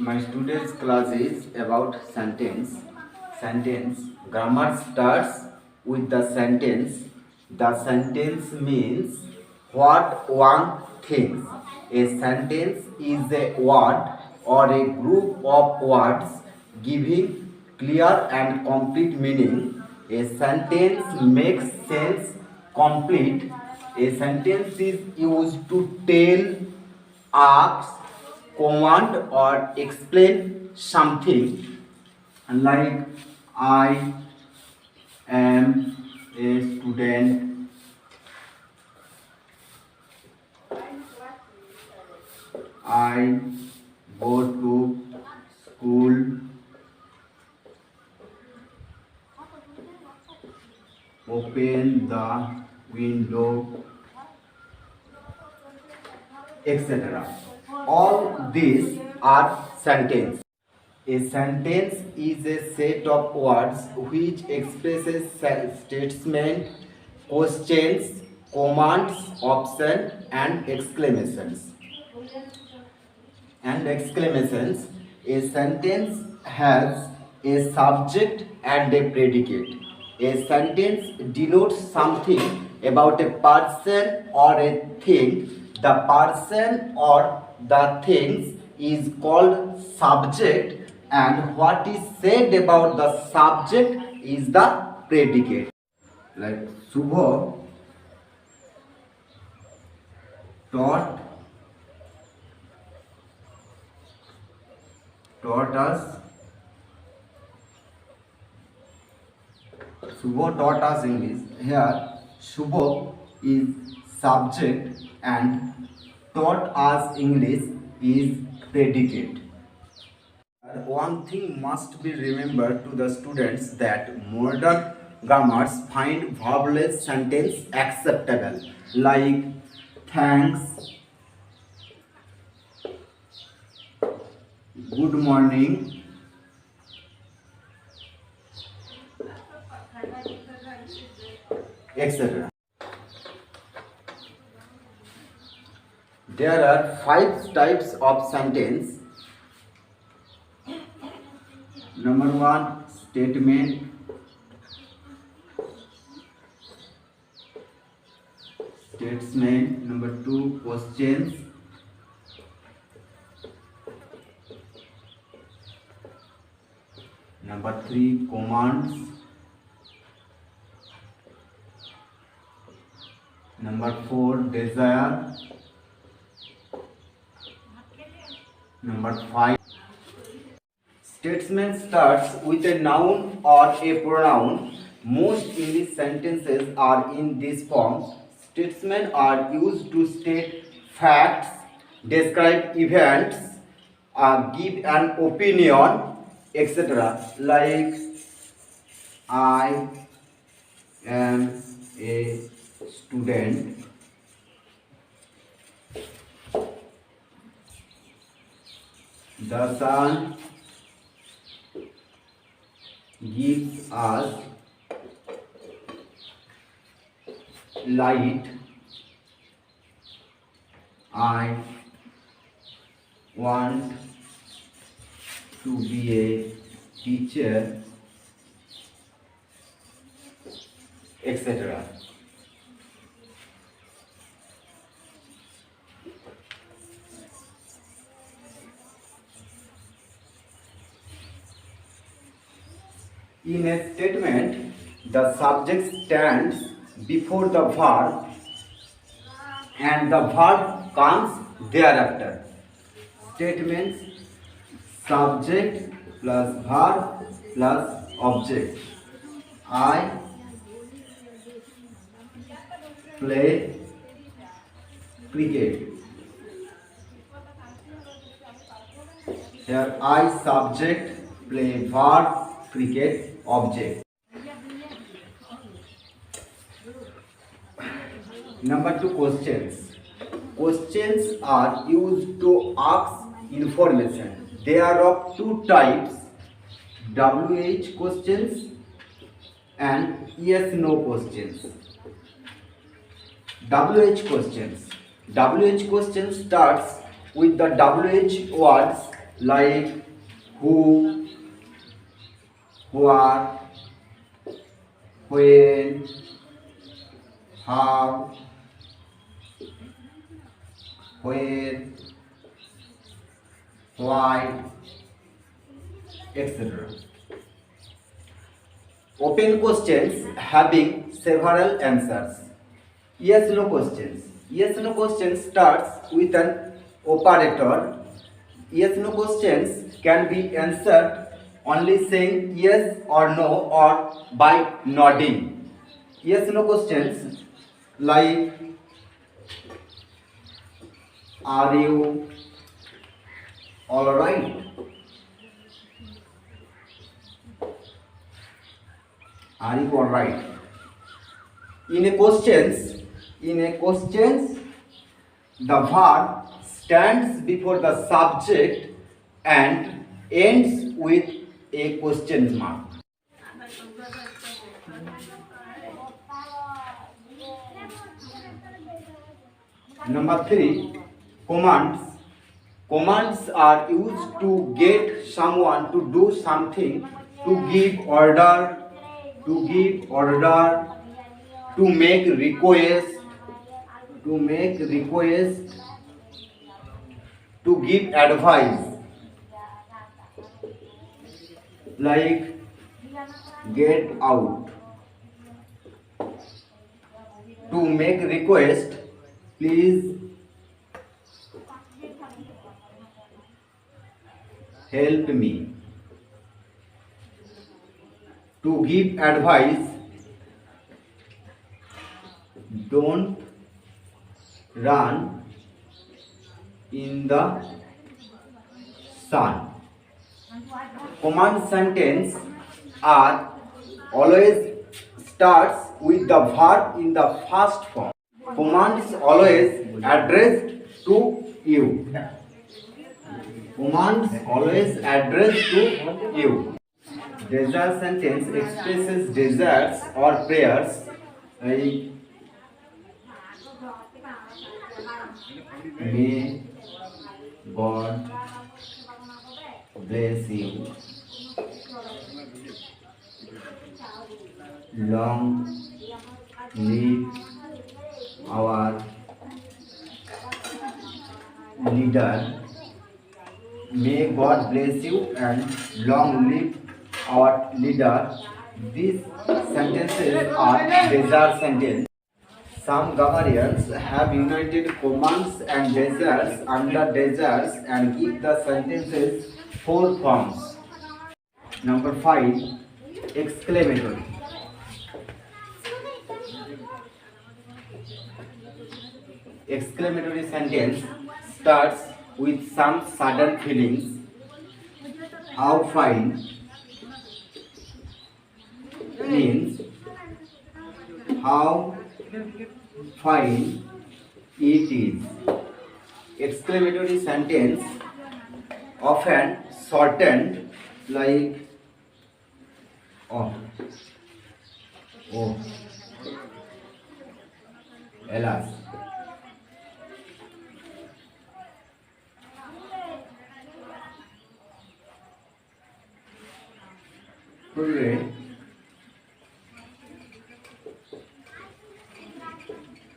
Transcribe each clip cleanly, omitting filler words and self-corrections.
My students' class is about sentence. Sentence. Grammar starts with the sentence. The sentence means what one thinks. A sentence is a word or a group of words giving clear and complete meaning. A sentence makes sense complete. A sentence is used to tell, ask, command or explain something, like I am a student, I go to school, open the window, etc. All these are sentences. A sentence is a set of words which expresses statement, questions, commands, options, and exclamations. A sentence has a subject and a predicate. A sentence denotes something about a person or a thing. The person or the things is called subject, and what is said about the subject is the predicate. Like Subho taught us. Subho taught us English. Here, Subho is subject and taught us English is predicate. One thing must be remembered to the students that modern grammars find verbless sentence acceptable, like thanks, good morning, etc. There are 5 types of sentence. Number 1, statement. Number 2, questions. Number 3, commands. Number 4, desire. Number 5. Statement starts with a noun or a pronoun. Most English sentences are in this form. Statements are used to state facts, describe events, give an opinion, etc. Like I am a student. The sun gives us light. I want to be a teacher, etc. In a statement, the subject stands before the verb and the verb comes thereafter. Statements: subject plus verb plus object. I play cricket. Here I subject, play verb, cricket object. Number 2, questions. Questions are used to ask information. They are of 2 types: WH questions and yes/no questions. WH questions. WH question starts with the WH words like who, what, when, how, where, why, etc. Open questions having several answers. Yes no questions. Yes no question starts with an operator. Yes no questions can be answered only saying yes or no or by nodding. Yes no questions like are you alright? Are you alright? In a questions, the verb stands before the subject and ends with a question mark. Number 3, commands. Commands are used to get someone to do something, to give order, to make request, to give advice, like get out. To make request, please help me. To give advice, don't run in the sun. Command sentence are always starts with the verb in the first form. Commands always addressed to you. Commands always addressed to you. Desire sentence expresses desires or prayers. Like may God bless you. Long live our leader. May God bless you and long live our leader. These sentences are desire sentences. Some grammarians have united commands and desires under desires and give the sentences 4 forms. Number 5, exclamatory. Exclamatory sentence starts with some sudden feelings. How fine means how fine it is. Exclamatory sentence often shortened like oh, alas. Today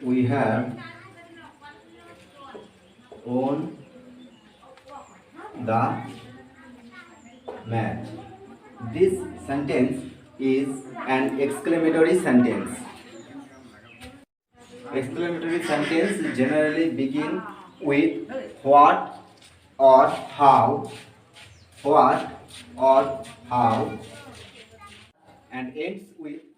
we have won the match. This sentence is an exclamatory sentence. Exclamatory sentence generally begin with what or how, and ends with